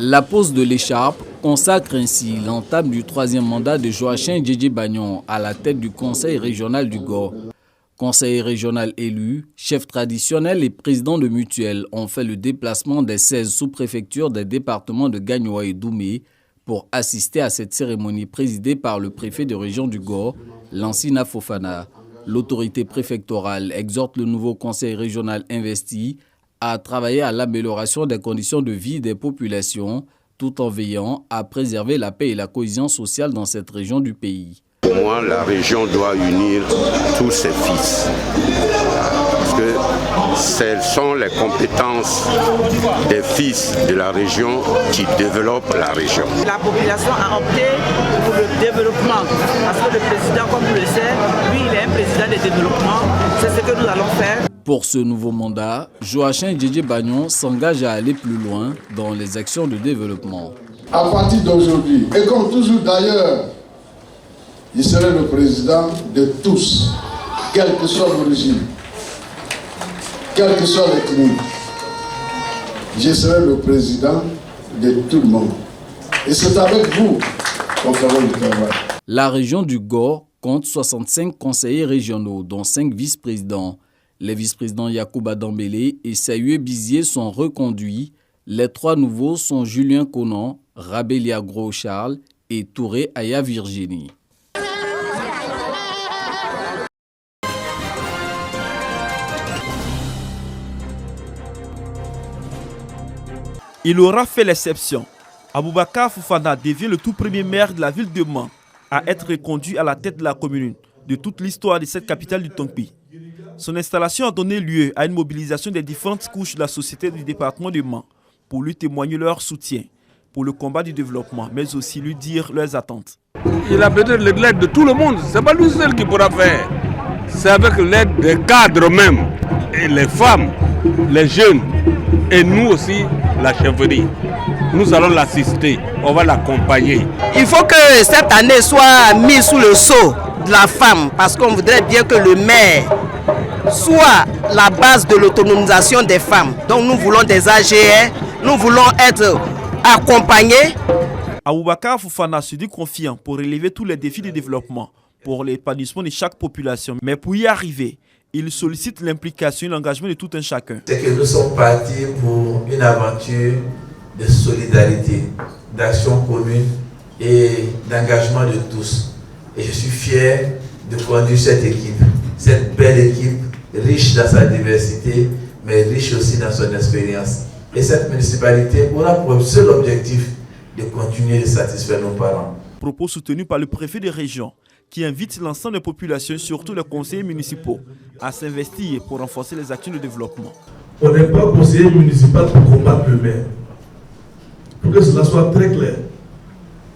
La pose de l'écharpe consacre ainsi l'entame du troisième mandat de Joachim Djidji Bagnon à la tête du conseil régional du Gor. Conseiller régional élu, chef traditionnel et président de mutuelle ont fait le déplacement des 16 sous-préfectures des départements de Gagnoa et Doumé pour assister à cette cérémonie présidée par le préfet de région du Gor, Lansina Fofana. L'autorité préfectorale exhorte le nouveau conseil régional investi à travailler à l'amélioration des conditions de vie des populations, tout en veillant à préserver la paix et la cohésion sociale dans cette région du pays. Pour moi, la région doit unir tous ses fils. Parce que ce sont les compétences des fils de la région qui développent la région. La population a opté pour le développement. Parce que le président, comme vous le savez, lui, il est un président de développement. C'est ce que nous allons faire. Pour ce nouveau mandat, Joachim Djidji Bagnon s'engage à aller plus loin dans les actions de développement. À partir d'aujourd'hui, et comme toujours d'ailleurs, je serai le président de tous, quelle que soit l'origine, quelle que soit l'ethnie. Je serai le président de tout le monde. Et c'est avec vous qu'on fera le travail. La région du Gor compte 65 conseillers régionaux, dont 5 vice-présidents. Les vice-présidents Yacouba Dambélé et Saïe Bizier sont reconduits. Les 3 nouveaux sont Julien Conan, Rabélia Gros-Charles et Touré Aya Virginie. Il aura fait l'exception. Aboubakar Fofana devient le tout premier maire de la ville de Mans à être reconduit à la tête de la commune de toute l'histoire de cette capitale du Tongpi. Son installation a donné lieu à une mobilisation des différentes couches de la société du département de Mans pour lui témoigner leur soutien pour le combat du développement, mais aussi lui dire leurs attentes. Il a besoin de l'aide de tout le monde. Ce n'est pas lui seul qui pourra faire. C'est avec l'aide des cadres même, et les femmes, les jeunes, et nous aussi, la chefferie. Nous allons l'assister, on va l'accompagner. Il faut que cette année soit mise sous le sceau de la femme, parce qu'on voudrait bien que le maire soit la base de l'autonomisation des femmes. Donc nous voulons des AGR, nous voulons être accompagnés. Aboubakar Fofana se dit confiant pour relever tous les défis de développement pour l'épanouissement de chaque population. Mais pour y arriver, il sollicite l'implication et l'engagement de tout un chacun. C'est que nous sommes partis pour une aventure de solidarité, d'action commune et d'engagement de tous. Et je suis fier de conduire cette belle équipe, riche dans sa diversité, mais riche aussi dans son expérience. Et cette municipalité aura pour seul objectif de continuer de satisfaire nos parents. Propos soutenus par le préfet de région, qui invite l'ensemble des populations, surtout les conseillers municipaux, à s'investir pour renforcer les actions de développement. On n'est pas conseiller municipal pour combattre le maire. Pour que cela soit très clair.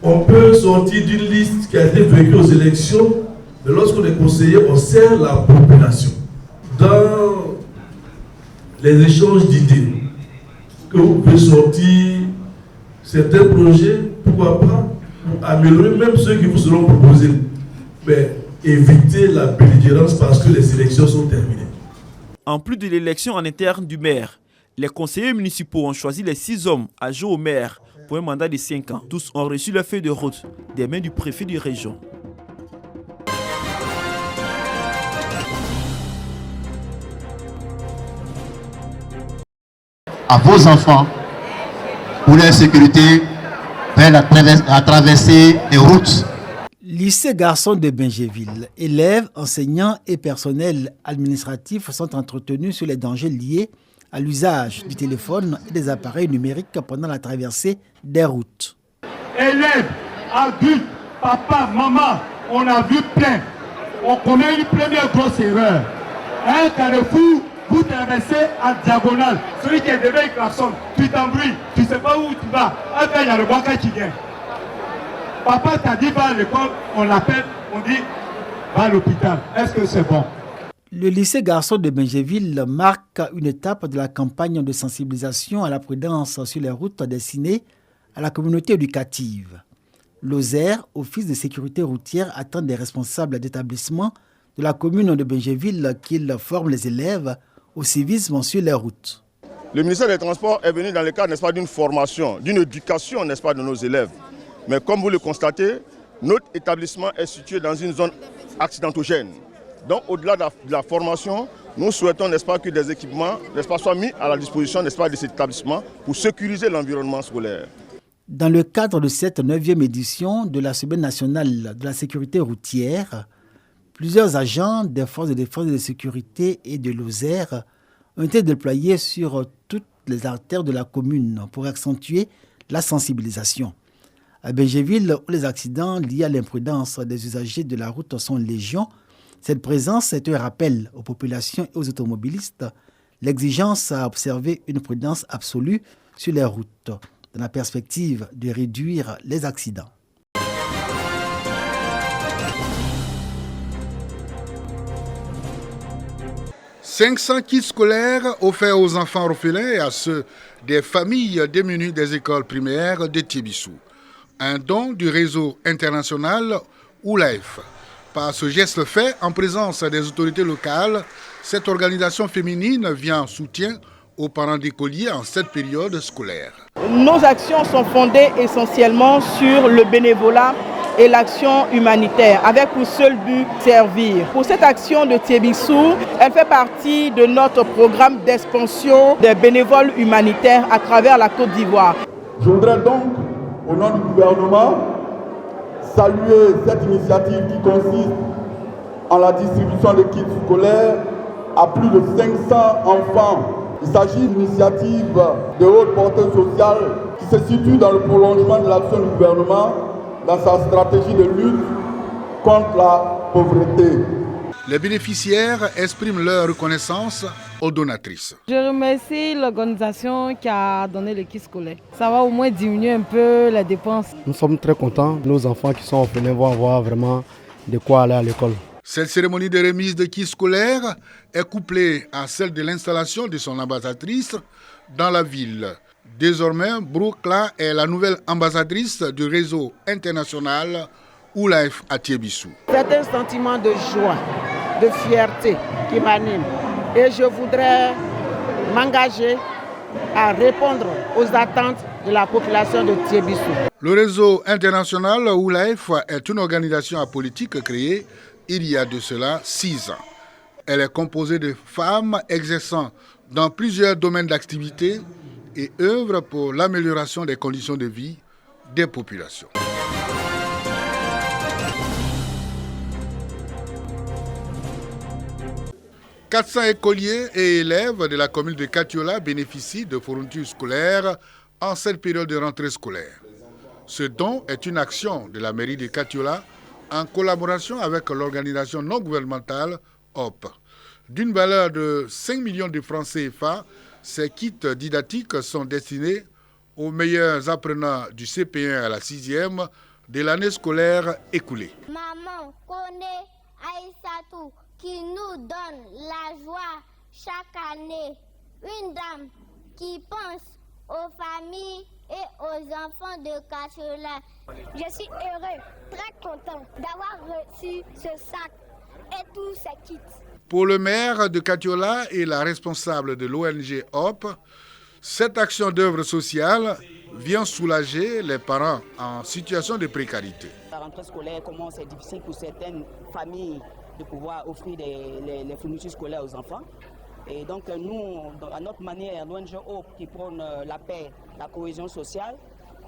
On peut sortir d'une liste qui a été vécue aux élections, mais lorsqu'on est conseiller, on sert la population. Dans les échanges d'idées, que vous pouvez sortir certains projets, pourquoi pas, pour améliorer même ceux qui vous seront proposés. Mais éviter la belligérance parce que les élections sont terminées. En plus de l'élection en interne du maire, les conseillers municipaux ont choisi les 6 hommes à jouer au maire pour un mandat de 5 ans. Tous ont reçu leur feuille de route des mains du préfet de région. À vos enfants, pour leur sécurité, vers la traversée des routes. Lycée Garçon de Bingéville, élèves, enseignants et personnels administratifs sont entretenus sur les dangers liés à l'usage du téléphone et des appareils numériques pendant la traversée des routes. Élèves, adultes, papa, maman, on a vu plein. On connaît une première grosse erreur. Un carrefour, vous traversez en diagonale. Celui qui est devant une klaxon, tu t'embrouilles, tu ne sais pas où tu vas. Après, il y a le banquier qui vient. Papa t'a dit va à l'école, on l'appelle, on dit va à l'hôpital. Est-ce que c'est bon? Le lycée Garçon de Bingéville marque une étape de la campagne de sensibilisation à la prudence sur les routes destinée à la communauté éducative. L'OSER, Office de sécurité routière, attend des responsables d'établissements de la commune de Bingéville qu'ils forment les élèves au civisme sur les routes. Le ministère des Transports est venu dans le cadre, n'est-ce pas, d'une formation, d'une éducation, n'est-ce pas, de nos élèves. Mais comme vous le constatez, notre établissement est situé dans une zone accidentogène. Donc au-delà de la formation, nous souhaitons, n'est-ce pas, que des équipements, n'est-ce pas, soient mis à la disposition, n'est-ce pas, de cet établissement pour sécuriser l'environnement scolaire. Dans le cadre de cette 9e édition de la Semaine nationale de la sécurité routière, plusieurs agents des forces de défense et de sécurité et de Lozère ont été déployés sur toutes les artères de la commune pour accentuer la sensibilisation. À Benjéville, où les accidents liés à l'imprudence des usagers de la route sont légion, cette présence est un rappel aux populations et aux automobilistes l'exigence à observer une prudence absolue sur les routes, dans la perspective de réduire les accidents. « 500 kits scolaires offerts aux enfants orphelins et à ceux des familles démunies des écoles primaires de Tiébissou. Un don du réseau international OULAIF. Par ce geste fait en présence des autorités locales, cette organisation féminine vient en soutien aux parents d'écoliers en cette période scolaire. Nos actions sont fondées essentiellement sur le bénévolat et l'action humanitaire, avec pour seul but servir. Pour cette action de Tiébissou, elle fait partie de notre programme d'expansion des bénévoles humanitaires à travers la Côte d'Ivoire. Je voudrais donc, au nom du gouvernement, saluer cette initiative qui consiste en la distribution de kits scolaires à plus de 500 enfants. Il s'agit d'une initiative de haute portée sociale qui se situe dans le prolongement de l'action du gouvernement dans sa stratégie de lutte contre la pauvreté. Les bénéficiaires expriment leur reconnaissance aux donatrices. Je remercie l'organisation qui a donné le kit scolaire. Ça va au moins diminuer un peu les dépenses. Nous sommes très contents. Nos enfants qui sont orphelins vont avoir vraiment de quoi aller à l'école. Cette cérémonie de remise de kits scolaires est couplée à celle de l'installation de son ambassadrice dans la ville. Désormais, Broukla est la nouvelle ambassadrice du réseau international OULAIF à Tiébissou. C'est un sentiment de joie, de fierté qui m'anime. Et je voudrais m'engager à répondre aux attentes de la population de Tiébissou. Le réseau international OULAIF est une organisation apolitique créée il y a de cela 6 ans. Elle est composée de femmes exerçant dans plusieurs domaines d'activité et œuvre pour l'amélioration des conditions de vie des populations. « 400 écoliers et élèves de la commune de Katiola bénéficient de fournitures scolaires en cette période de rentrée scolaire. Ce don est une action de la mairie de Katiola en collaboration avec l'organisation non gouvernementale HOP. D'une valeur de 5 millions de francs CFA, ces kits didactiques sont destinés aux meilleurs apprenants du CP1 à la 6e de l'année scolaire écoulée. Maman connaît Aïssatou qui nous donne la joie chaque année. Une dame qui pense aux familles et aux enfants de Katiola. Je suis heureux, très content d'avoir reçu ce sac et tous ces kits. Pour le maire de Katiola et la responsable de l'ONG HOP, cette action d'œuvre sociale vient soulager les parents en situation de précarité. La rentrée scolaire, comment c'est difficile pour certaines familles de pouvoir offrir les fournitures scolaires aux enfants. Et donc nous, à notre manière, l'ONG HOP qui prône la paix, la cohésion sociale,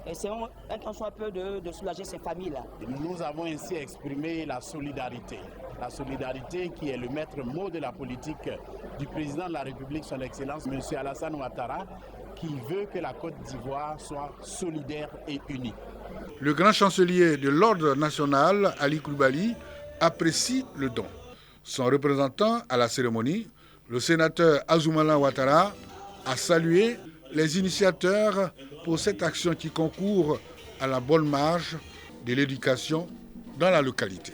essayons un tant soit peu de soulager ces familles-là. Nous avons ainsi exprimé la solidarité qui est le maître mot de la politique du président de la République, son Excellence, M. Alassane Ouattara, qui veut que la Côte d'Ivoire soit solidaire et unie. Le grand chancelier de l'Ordre national, Ali Koulibaly, apprécie le don. Son représentant à la cérémonie, le sénateur Azumala Ouattara, a salué les initiateurs pour cette action qui concourt à la bonne marche de l'éducation dans la localité.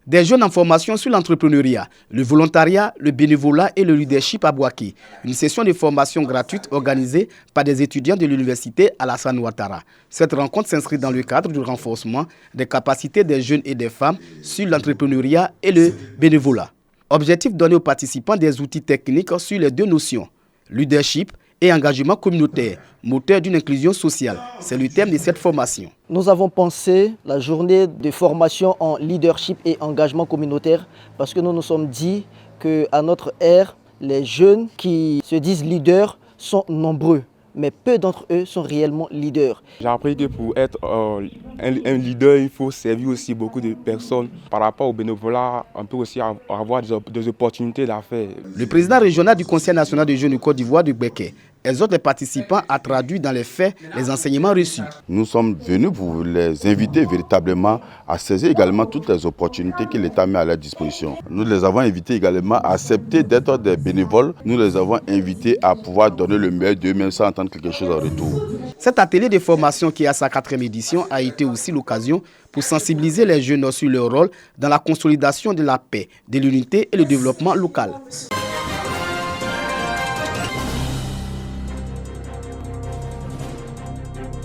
Des jeunes en formation sur l'entrepreneuriat, le volontariat, le bénévolat et le leadership à Bouaké. Une session de formation gratuite organisée par des étudiants de l'université Alassane Ouattara. Cette rencontre s'inscrit dans le cadre du renforcement des capacités des jeunes et des femmes sur l'entrepreneuriat et le bénévolat. Objectif donné aux participants des outils techniques sur les deux notions, leadership et engagement communautaire, moteur d'une inclusion sociale. C'est le thème de cette formation. Nous avons pensé la journée de formation en leadership et engagement communautaire parce que nous nous sommes dit qu'à notre ère, les jeunes qui se disent leaders sont nombreux, mais peu d'entre eux sont réellement leaders. J'ai appris que pour être un leader, il faut servir aussi beaucoup de personnes. Par rapport au bénévolat, on peut aussi avoir des opportunités d'affaires. Le président régional du Conseil national des jeunes du Côte d'Ivoire, de Béquet, exhorte les participants à traduire dans les faits les enseignements reçus. Nous sommes venus pour les inviter véritablement à saisir également toutes les opportunités que l'État met à leur disposition. Nous les avons invités également à accepter d'être des bénévoles. Nous les avons invités à pouvoir donner le meilleur d'eux-mêmes sans attendre quelque chose en retour. Cet atelier de formation qui est à sa 4e édition a été aussi l'occasion pour sensibiliser les jeunes sur leur rôle dans la consolidation de la paix, de l'unité et le développement local.